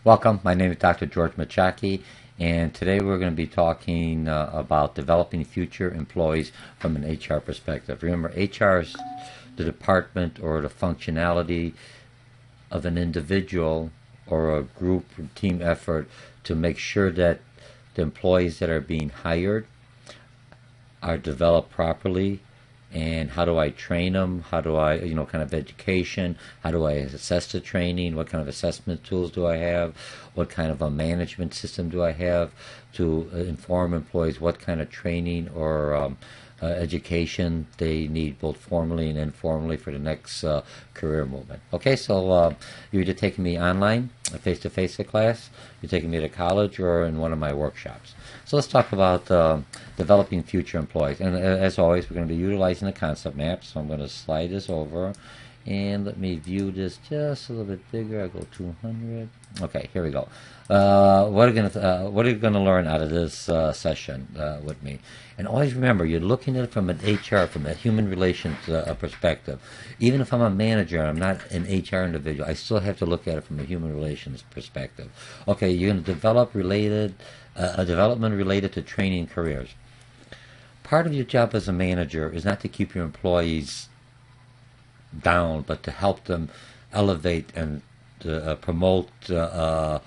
Welcome. My name is Dr. George Mochocki, and today we're going to be talking about developing future employees from an HR perspective. Remember, HR is the department or the functionality of an individual or a group or team effort to make sure that the employees that are being hired are developed properly. And how do I train them? How do I, kind of education? How do I assess the training? What kind of assessment tools do I have? What kind of a management system do I have to inform employees what kind of training or education they need, both formally and informally, for the next career movement? Okay, so you're either taking me online, face-to-face at class, you're taking me to college, or in one of my workshops. So let's talk about developing future employees. And as always, we're going to be utilizing the concept map. So I'm going to slide this over. And let me view this just a little bit bigger. I go 200. Okay, here we go. What are you going to learn out of this session with me? And always remember, you're looking at it from an HR, from a human relations perspective. Even if I'm a manager and I'm not an HR individual, I still have to look at it from a human relations perspective. Okay, you're going to develop a development related to training careers. Part of your job as a manager is not to keep your employees down, but to help them elevate and to promote the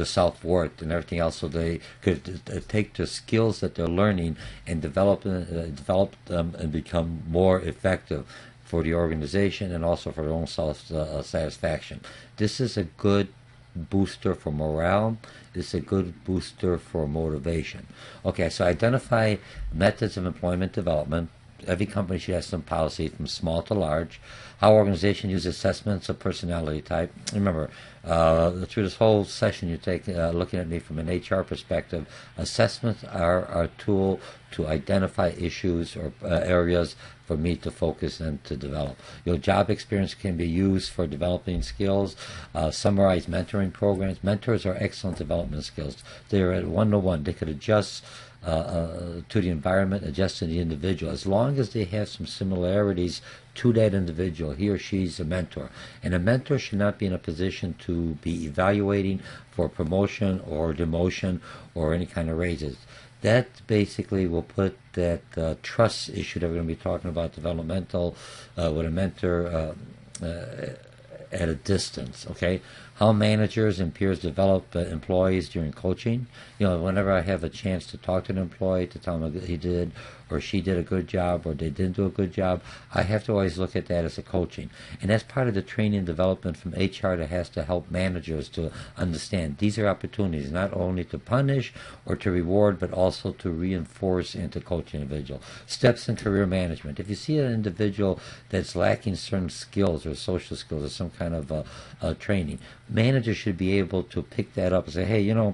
self-worth and everything else, so they could take the skills that they're learning and develop them and become more effective for the organization and also for their own self-satisfaction. This is a good booster for morale. It's a good booster for motivation. Okay, so identify methods of employment development. Every company should have some policy, from small to large. How organization use assessments of personality type. Remember, through this whole session, you take looking at me from an HR perspective. Assessments are a tool to identify issues or areas for me to focus and to develop. Your job experience can be used for developing skills. Summarize mentoring programs. Mentors are excellent development skills. They're at one-to-one. They could adjust to the environment, adjust to the individual, as long as they have some similarities to that individual. He or she's a mentor, and a mentor should not be in a position to be evaluating for promotion or demotion or any kind of raises. That basically will put that trust issue that we're going to be talking about, developmental, with a mentor at a distance. Okay, how managers and peers develop employees during coaching. Whenever I have a chance to talk to an employee to tell them he did or she did a good job or they didn't do a good job, I have to always look at that as a coaching. And that's part of the training and development from HR that has to help managers to understand these are opportunities not only to punish or to reward, but also to reinforce and to coach an individual. Steps in career management. If you see an individual that's lacking certain skills or social skills or some kind of training, managers should be able to pick that up and say, hey,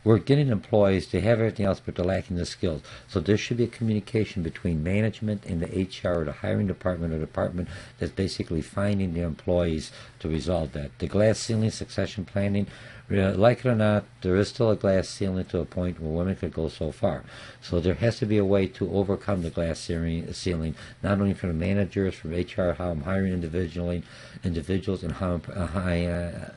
we're getting employees, they have everything else, but they're lacking the skills. So there should be a communication between management and the HR or the hiring department or department that's basically finding the employees to resolve that. The glass ceiling succession planning, like it or not, there is still a glass ceiling to a point where women could go so far. So there has to be a way to overcome the glass ceiling, not only from the managers, from HR, how I'm hiring individuals, and how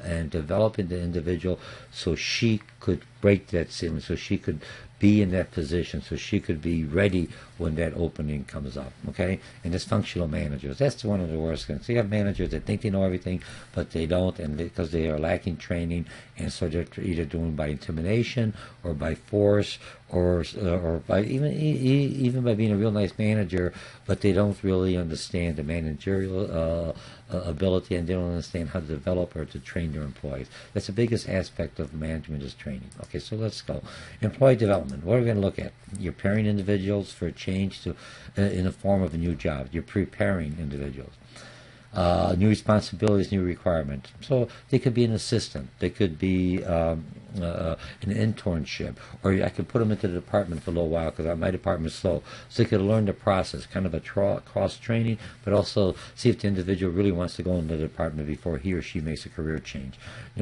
and developing the individual so she could break that ceiling, so she could be in that position, so she could be ready when that opening comes up. Okay, and as functional managers, that's one of the worst things. So you have managers that think they know everything, but they don't, and because they are lacking training, and so they're either doing by intimidation or by force or by even by being a real nice manager, but they don't really understand the managerial ability, and they don't understand how to develop or to train their employees. That's the biggest aspect of management, is training. Okay, so let's go. Employee development. What are we going to look at? You're preparing individuals for a change to in the form of a new job. You're preparing individuals. New responsibilities, new requirements. So they could be an assistant. They could be an internship, or I could put them into the department for a little while because my department is slow. So they could learn the process, kind of a cross training, but also see if the individual really wants to go into the department before he or she makes a career change.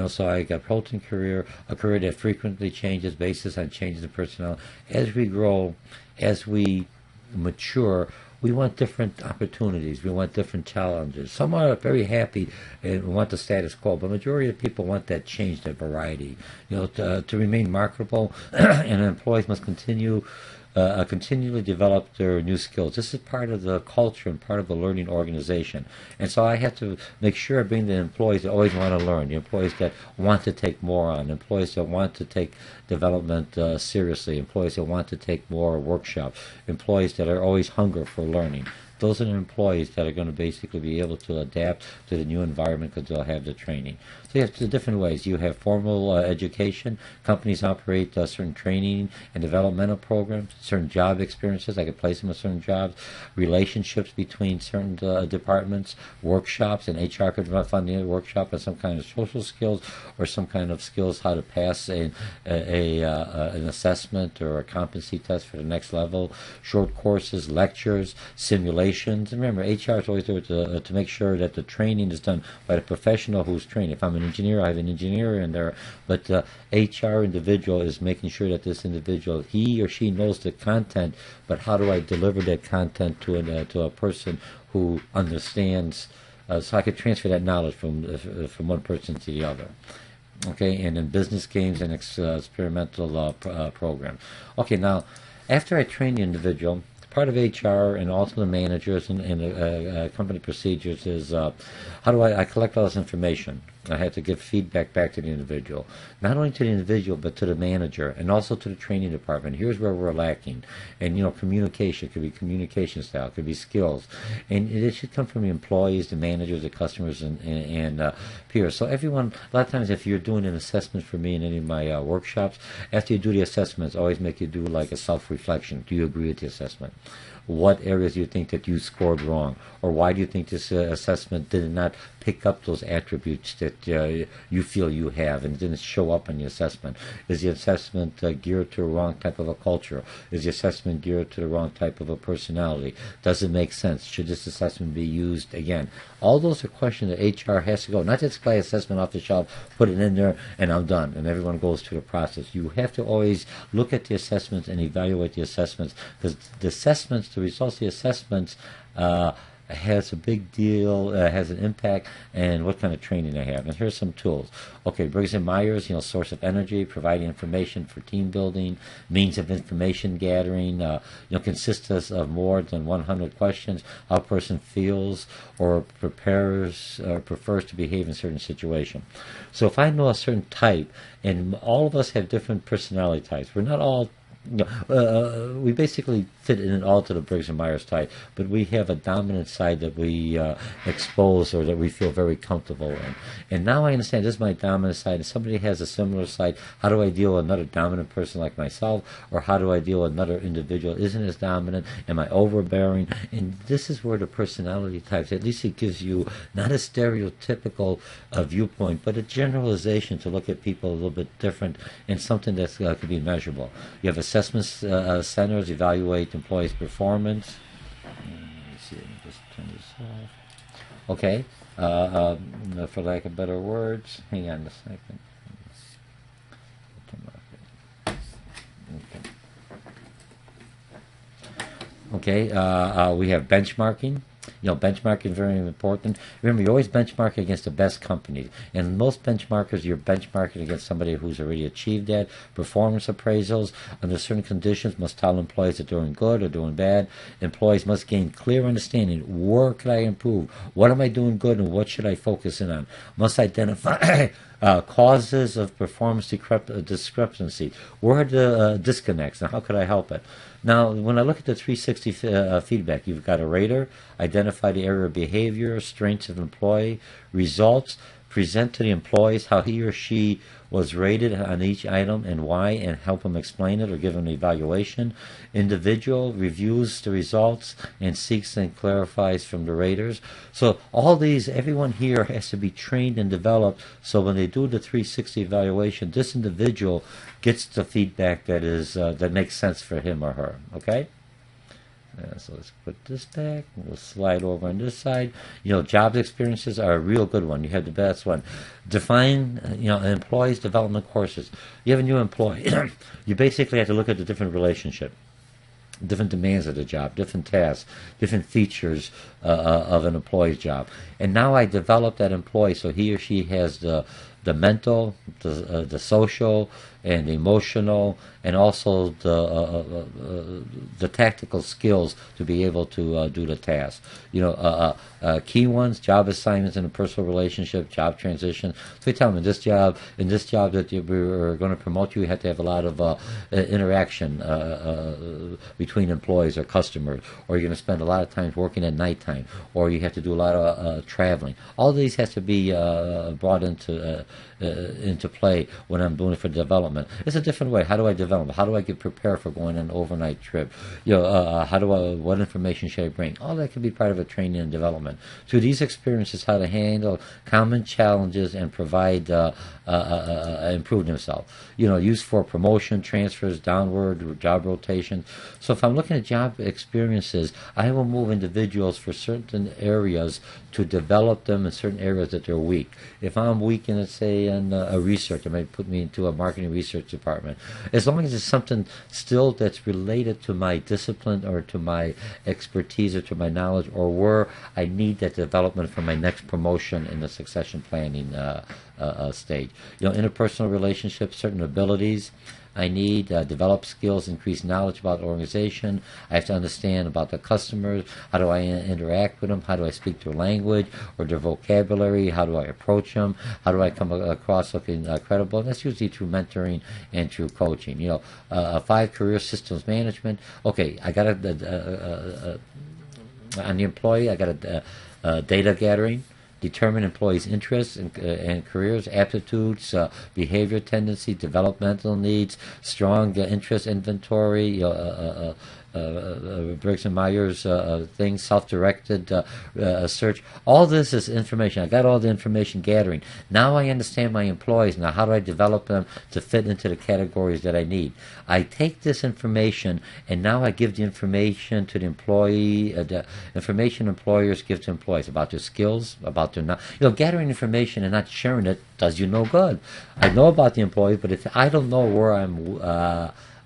So I got protein career, a career that frequently changes based on changes in personnel. As we grow, as we mature, we want different opportunities. We want different challenges. Some are very happy and want the status quo, but majority of people want that change, that variety. To remain marketable, and employees must continually develop their new skills. This is part of the culture and part of the learning organization. And so I have to make sure I bring the employees that always want to learn, the employees that want to take more on, employees that want to take development seriously, employees that want to take more workshops, employees that are always hungry for learning. Those are the employees that are going to basically be able to adapt to the new environment because they'll have the training. So you have two different ways. You have formal education. Companies operate certain training and developmental programs, certain job experiences. I could place them in certain jobs, relationships between certain departments, workshops, and HR could fund the workshop on some kind of social skills or some kind of skills how to pass an assessment or a competency test for the next level, short courses, lectures, simulations. And remember, HR is always there to make sure that the training is done by the professional who's trained. If I'm an engineer, I have an engineer in there, but the HR individual is making sure that this individual, he or she knows the content, but how do I deliver that content to a person who understands, so I could transfer that knowledge from one person to the other. Okay, and in business games and experimental programs. Okay, now, after I train the individual, part of HR and also the managers and company procedures is how do I collect all this information? I have to give feedback back to the individual, not only to the individual but to the manager and also to the training department. Here's where we're lacking, and communication could be communication style, could be skills, and it should come from the employees, the managers, the customers, and peers. So everyone, a lot of times, if you're doing an assessment for me in any of my workshops, after you do the assessments, I always make you do like a self-reflection. Do you agree with the assessment? What areas do you think that you scored wrong? Or why do you think this assessment did not pick up those attributes that you feel you have and didn't show up in the assessment? Is the assessment geared to the wrong type of a culture? Is the assessment geared to the wrong type of a personality? Does it make sense? Should this assessment be used again? All those are questions that HR has to go. Not just buy assessment off the shelf, put it in there, and I'm done, and everyone goes through the process. You have to always look at the assessments and evaluate the assessments, because the assessments, the results of the assessments, has a big deal, has an impact, and what kind of training they have. And here's some tools. Okay, Briggs & Myers, source of energy, providing information for team building, means of information gathering, consists of more than 100 questions, how a person feels or prefers to behave in a certain situation. So if I know a certain type, and all of us have different personality types, we're not all we basically fit in all to the Briggs & Myers type, but we have a dominant side that we expose or that we feel very comfortable in. And now I understand this is my dominant side, and somebody has a similar side. How do I deal with another dominant person like myself, or how do I deal with another individual isn't as dominant? Am I overbearing? And this is where the personality types, at least it gives you not a stereotypical viewpoint, but a generalization to look at people a little bit different and something that could be measurable. You have assessment centers evaluate employees' performance. Let me see, let me just turn this off. Okay, for lack of better words, hang on a second. Okay, we have benchmarking. Benchmarking is very important. Remember, you always benchmark against the best companies. And most benchmarkers, you're benchmarking against somebody who's already achieved that. Performance appraisals, under certain conditions, must tell employees that they're doing good or doing bad. Employees must gain clear understanding. Where could I improve? What am I doing good, and what should I focus in on? Must identify causes of performance discrepancy. Where are the disconnects, and how could I help it? Now, when I look at the 360 feedback, you've got a rater, identify the area of behavior, strengths of employee, results, present to the employees how he or she was rated on each item and why, and help them explain it or give them an evaluation. Individual reviews the results and seeks and clarifies from the raters. So all these, everyone here has to be trained and developed, so when they do the 360 evaluation, this individual gets the feedback that is that makes sense for him or her. Okay? So let's put this back. We'll slide over on this side. Jobs experiences are a real good one. You have the best one. Define, employees development courses. You have a new employee. You basically have to look at the different relationship. different demands of the job, different tasks, different features of an employee's job. And now I develop that employee so he or she has the mental, the social, and the emotional, and also the tactical skills to be able to do the task. Key ones: job assignments in a personal relationship, job transition. So you tell them in this job that we're going to promote you, you have to have a lot of interaction between employees or customers, or you're going to spend a lot of time working at nighttime, or you have to do a lot of traveling. All these has to be brought into play when I'm doing it for development. It's a different way. How do I develop? How do I get prepared for going on an overnight trip? What information should I bring? All that can be part of a training and development. Through these experiences, how to handle common challenges and provide improve themselves. Used for promotion, transfers, downward, job rotation. So if I'm looking at job experiences, I will move individuals for certain areas to develop them in certain areas that they're weak. If I'm weak in, let's say, in research, it might put me into a marketing research department. As long as it's something still that's related to my discipline or to my expertise or to my knowledge, or where I need that development for my next promotion in the succession planning stage. Interpersonal relationships, certain abilities I need, develop skills, increase knowledge about the organization. I have to understand about the customers. How do I interact with them? How do I speak their language or their vocabulary? How do I approach them? How do I come across looking credible? And that's usually through mentoring and through coaching. 5 career systems management. Okay, I got on the employee, I got data gathering. Determine employees' interests and careers, aptitudes, behavior tendency, developmental needs, strong interest inventory, Briggs and Myers things, self-directed search. All this is information. I got all the information gathering. Now I understand my employees. Now how do I develop them to fit into the categories that I need? I take this information and now I give the information to the employee, the information employers give to employees about their skills, about their gathering information and not sharing it does you no good. I know about the employees, but if I don't know where I'm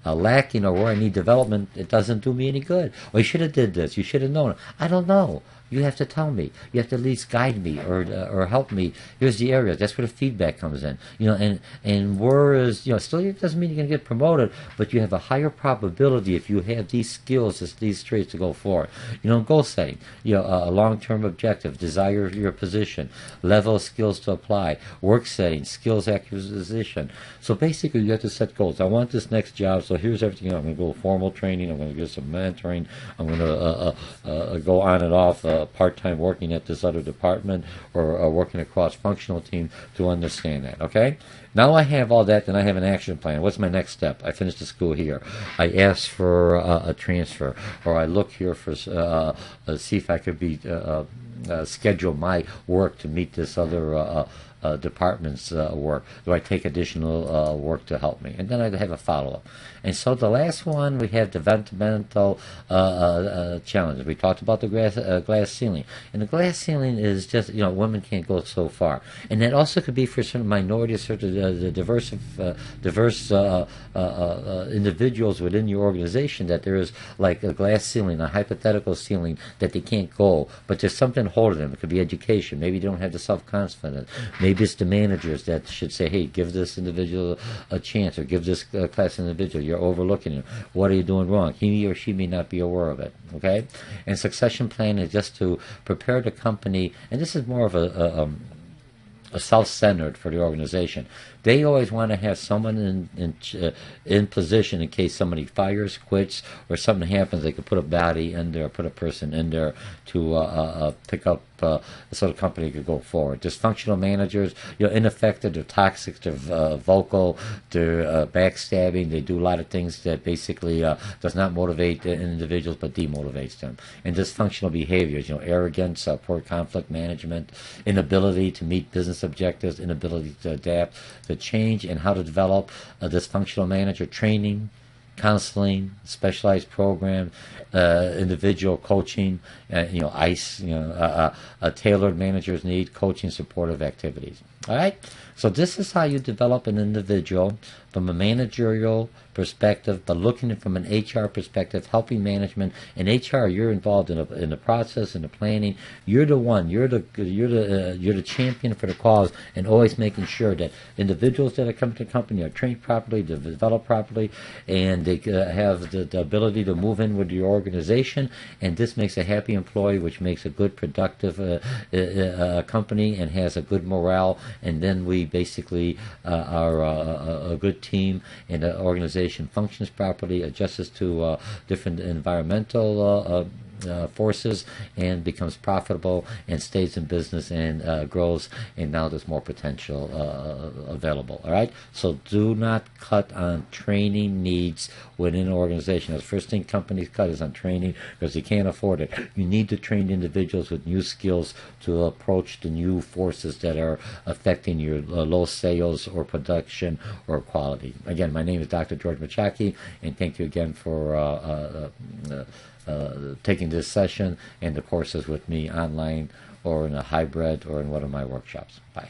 lacking or where I need development, it doesn't do me any good. Well, you should have did this. You should have known. I don't know. You have to tell me. You have to at least guide me or help me. Here's the areas. That's where the feedback comes in. And whereas still it doesn't mean you're going to get promoted, but you have a higher probability if you have these skills, these traits to go forward. Goal setting. A long-term objective, desire your position, level of skills to apply, work setting, skills acquisition. So basically, you have to set goals. I want this next job, so here's everything. I'm going to go formal training. I'm going to get some mentoring. I'm going to go on and off. Part-time working at this other department or working a cross-functional team to understand that, okay? Now I have all that, then I have an action plan. What's my next step? I finish the school here. I ask for a transfer, or I look here for see if I could be schedule my work to meet this other department's work. Do I take additional work to help me? And then I have a follow-up. And so the last one, we have developmental challenges. We talked about the glass ceiling. And the glass ceiling is just, women can't go so far. And that also could be for certain minorities, certain diverse individuals within your organization, that there is like a glass ceiling, a hypothetical ceiling that they can't go. But there's something holding them. It could be education. Maybe they don't have the self-confidence. Maybe it's the managers that should say, hey, give this individual a chance, or give this class individual. You're overlooking him. What are you doing wrong? He or she may not be aware of it. Okay? And succession plan is just to prepare the company, and this is more of a self-centered for the organization. They always want to have someone in position in case somebody fires, quits, or something happens. They could put a body in there, put a person in there to pick up so the company could go forward. Dysfunctional managers, ineffective, they're toxic, they're vocal, they're backstabbing. They do a lot of things that basically does not motivate individuals but demotivates them. And dysfunctional behaviors, arrogance, poor conflict management, inability to meet business objectives, inability to adapt, to change, and how to develop a dysfunctional manager, training, counseling, specialized program, individual coaching, ICE, tailored managers need coaching supportive activities. All right? So this is how you develop an individual from a managerial perspective, but looking at it from an HR perspective, helping management. In HR, you're involved in the process, in the planning. You're the one. You're the champion for the cause, and always making sure that individuals that are coming to the company are trained properly, they're developed properly, and they have the ability to move in with your organization. And this makes a happy employee, which makes a good, productive company, and has a good morale. And then we basically are a good team, and the organization functions properly, adjusts to different environmental forces, and becomes profitable, and stays in business, and grows, and now there's more potential available. All right, so do not cut on training needs within an organization. The first thing companies cut is on training, because you can't afford it. You need to train individuals with new skills to approach the new forces that are affecting your low sales or production or quality. Again, my name is Dr. George Mochocki, and thank you again for taking this session and the courses with me online, or in a hybrid, or in one of my workshops. Bye.